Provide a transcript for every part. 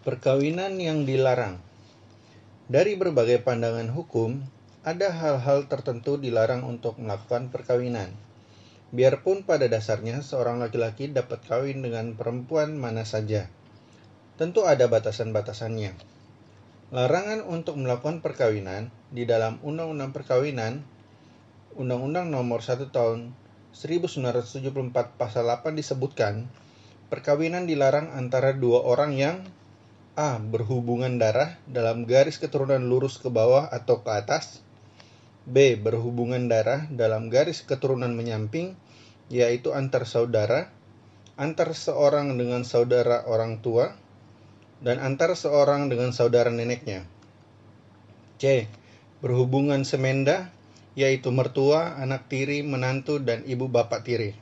Perkawinan yang dilarang. Dari berbagai pandangan hukum, ada hal-hal tertentu dilarang untuk melakukan perkawinan. Biarpun pada dasarnya seorang laki-laki dapat kawin dengan perempuan mana saja. Tentu ada batasan-batasannya. Larangan untuk melakukan perkawinan di dalam Undang-Undang Perkawinan, Undang-Undang Nomor 1 Tahun 1974 Pasal 8 disebutkan, perkawinan dilarang antara dua orang yang A. Berhubungan darah dalam garis keturunan lurus ke bawah atau ke atas. B. Berhubungan darah dalam garis keturunan menyamping, yaitu antar saudara, antar seorang dengan saudara orang tua, dan antar seorang dengan saudara neneknya. C. Berhubungan semenda, yaitu mertua, anak tiri, menantu, dan ibu bapak tiri.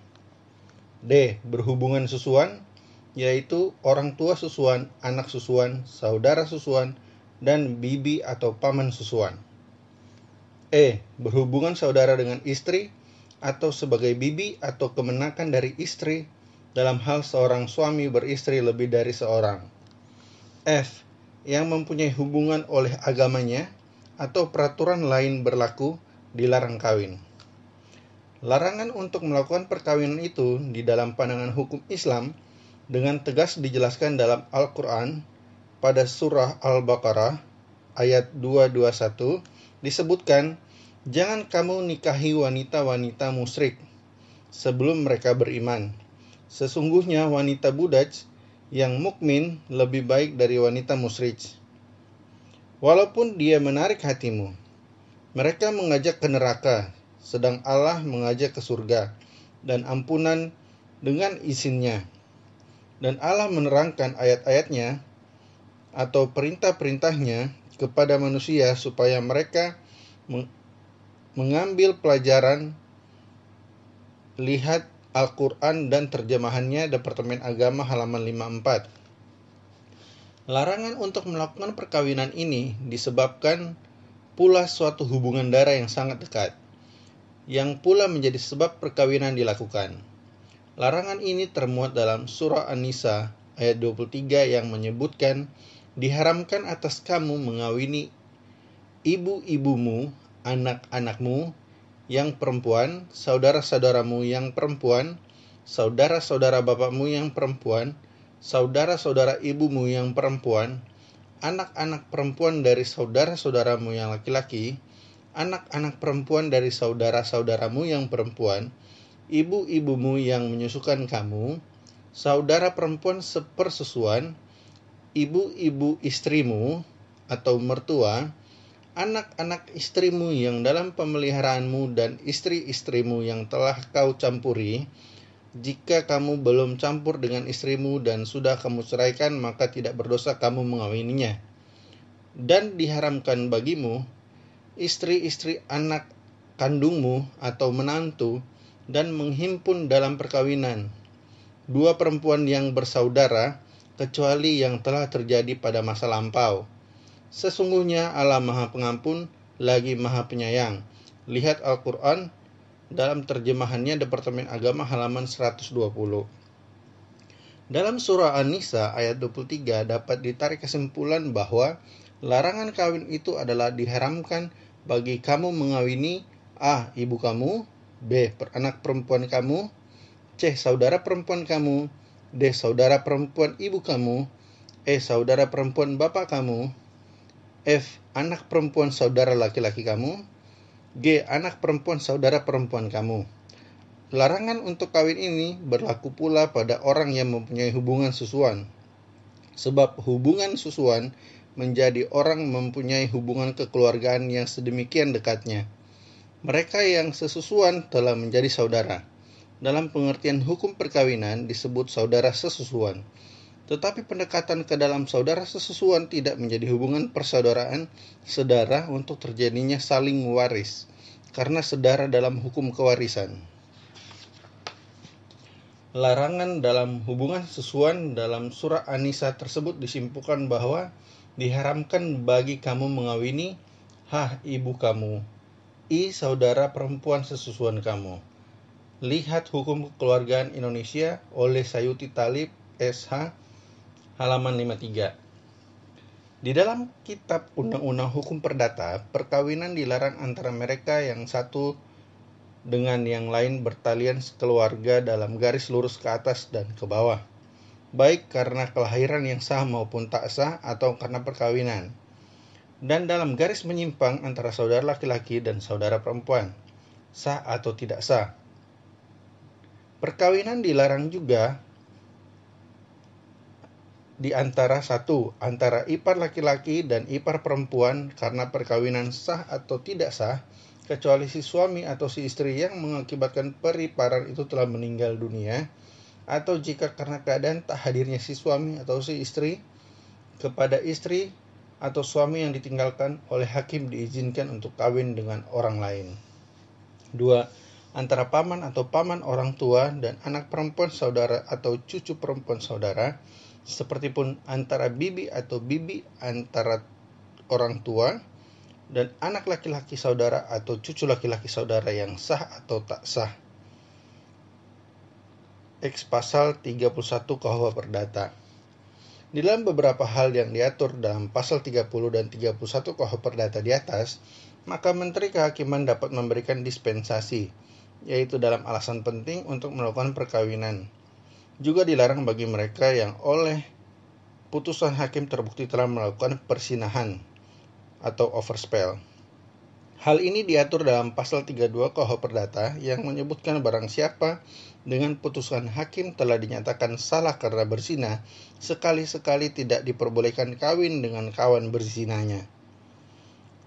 D. Berhubungan susuan, yaitu orang tua susuan, anak susuan, saudara susuan, dan bibi atau paman susuan. E. Berhubungan saudara dengan istri atau sebagai bibi atau kemenakan dari istri dalam hal seorang suami beristri lebih dari seorang. F. Yang mempunyai hubungan oleh agamanya atau peraturan lain berlaku dilarang kawin. Larangan untuk melakukan perkawinan itu di dalam pandangan hukum Islam dengan tegas dijelaskan dalam Al-Quran pada surah Al-Baqarah ayat 221 disebutkan, jangan kamu nikahi wanita-wanita musyrik sebelum mereka beriman. Sesungguhnya wanita budaj yang mukmin lebih baik dari wanita musyrik. Walaupun dia menarik hatimu, mereka mengajak ke neraka, sedang Allah mengajak ke surga dan ampunan dengan izinnya. Dan Allah menerangkan ayat-ayatnya atau perintah-perintahnya kepada manusia supaya mereka mengambil pelajaran. Lihat Al-Quran dan terjemahannya Departemen Agama halaman 54. Larangan untuk melakukan perkawinan ini disebabkan pula suatu hubungan darah yang sangat dekat, yang pula menjadi sebab perkawinan dilakukan. Larangan ini termuat dalam surah An-Nisa ayat 23 yang menyebutkan, diharamkan atas kamu mengawini ibu-ibumu, anak-anakmu yang perempuan, saudara-saudaramu yang perempuan, saudara-saudara bapakmu yang perempuan, saudara-saudara ibumu yang perempuan, anak-anak perempuan dari saudara-saudaramu yang laki-laki, anak-anak perempuan dari saudara-saudaramu yang perempuan, ibu-ibumu yang menyusukan kamu, saudara perempuan sepersusuan, ibu-ibu istrimu atau mertua, anak-anak istrimu yang dalam pemeliharaanmu dan istri-istrimu yang telah kau campuri. Jika kamu belum campur dengan istrimu dan sudah kamu ceraikan, maka tidak berdosa kamu mengawininya. Dan diharamkan bagimu istri-istri anak kandungmu atau menantu dan menghimpun dalam perkawinan dua perempuan yang bersaudara, kecuali yang telah terjadi pada masa lampau. Sesungguhnya Allah Maha Pengampun lagi Maha Penyayang. Lihat Al-Quran dalam terjemahannya Departemen Agama halaman 120. Dalam surah An-Nisa ayat 23 dapat ditarik kesimpulan bahwa larangan kawin itu adalah diharamkan bagi kamu mengawini A. Ibu kamu, B. Anak perempuan kamu, C. Saudara perempuan kamu, D. Saudara perempuan ibu kamu, E. Saudara perempuan bapak kamu, F. Anak perempuan saudara laki-laki kamu, G. Anak perempuan saudara perempuan kamu. Larangan untuk kawin ini berlaku pula pada orang yang mempunyai hubungan susuan. Sebab hubungan susuan menjadi orang mempunyai hubungan kekeluargaan yang sedemikian dekatnya. Mereka yang sesusuan telah menjadi saudara. Dalam pengertian hukum perkawinan disebut saudara sesusuan. Tetapi pendekatan ke dalam saudara sesusuan tidak menjadi hubungan persaudaraan sedara untuk terjadinya saling waris, karena sedara dalam hukum kewarisan. Larangan dalam hubungan sesusuan dalam surah An-Nisa tersebut disimpulkan bahwa diharamkan bagi kamu mengawini H. Ibu kamu, I. Saudara perempuan sesusuan kamu. Lihat Hukum Kekeluargaan Indonesia oleh Sayuti Talib, SH, halaman 53. Di dalam kitab Undang-Undang Hukum Perdata, perkawinan dilarang antara mereka yang satu dengan yang lain bertalian keluarga dalam garis lurus ke atas dan ke bawah, baik karena kelahiran yang sah maupun tak sah atau karena perkawinan, dan dalam garis menyimpang antara saudara laki-laki dan saudara perempuan, sah atau tidak sah. Perkawinan dilarang juga di antara antara ipar laki-laki dan ipar perempuan karena perkawinan sah atau tidak sah, kecuali si suami atau si istri yang mengakibatkan periparan itu telah meninggal dunia, atau jika karena keadaan tak hadirnya si suami atau si istri, kepada istri atau suami yang ditinggalkan oleh hakim diizinkan untuk kawin dengan orang lain. 2. Antara paman atau paman orang tua dan anak perempuan saudara atau cucu perempuan saudara, sepertipun antara bibi atau bibi antara orang tua dan anak laki-laki saudara atau cucu laki-laki saudara yang sah atau tak sah. X pasal 31 KUH Perdata. Di dalam beberapa hal yang diatur dalam pasal 30 dan 31 KUH Perdata di atas, maka Menteri Kehakiman dapat memberikan dispensasi, yaitu dalam alasan penting untuk melakukan perkawinan. Juga dilarang bagi mereka yang oleh putusan hakim terbukti telah melakukan persinahan atau overspell. Hal ini diatur dalam pasal 32 KUH Perdata yang menyebutkan barang siapa dengan putusan hakim telah dinyatakan salah karena berzina, sekali-sekali tidak diperbolehkan kawin dengan kawan berzinanya.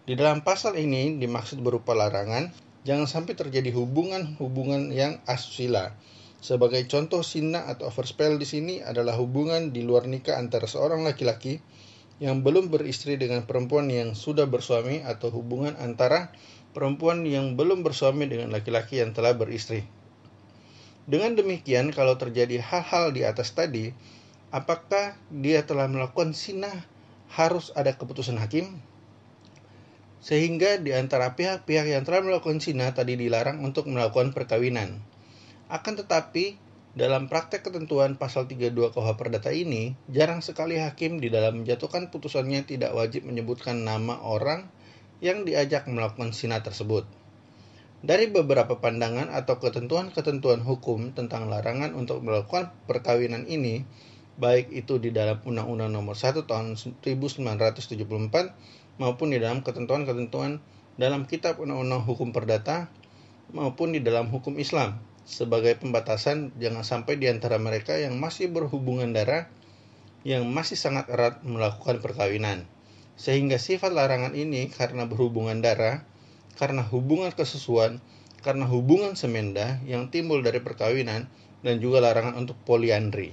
Di dalam pasal ini dimaksud berupa larangan, jangan sampai terjadi hubungan yang asusila. Sebagai contoh, zina atau overspell di sini adalah hubungan di luar nikah antara seorang laki-laki yang belum beristri dengan perempuan yang sudah bersuami, atau hubungan antara perempuan yang belum bersuami dengan laki-laki yang telah beristri. Dengan demikian, kalau terjadi hal-hal di atas tadi, apakah dia telah melakukan zina harus ada keputusan hakim? Sehingga di antara pihak-pihak yang telah melakukan zina tadi dilarang untuk melakukan perkawinan. Akan tetapi, dalam praktek ketentuan pasal 32 KUH Perdata ini, jarang sekali hakim di dalam menjatuhkan putusannya tidak wajib menyebutkan nama orang yang diajak melakukan zina tersebut. Dari beberapa pandangan atau ketentuan-ketentuan hukum tentang larangan untuk melakukan perkawinan ini, baik itu di dalam Undang-Undang Nomor 1 Tahun 1974 maupun di dalam ketentuan-ketentuan dalam Kitab Undang-Undang Hukum Perdata maupun di dalam hukum Islam, sebagai pembatasan jangan sampai di antara mereka yang masih berhubungan darah yang masih sangat erat melakukan perkawinan. Sehingga sifat larangan ini karena berhubungan darah, karena hubungan kesusuan, karena hubungan semenda yang timbul dari perkawinan, dan juga larangan untuk poliandri.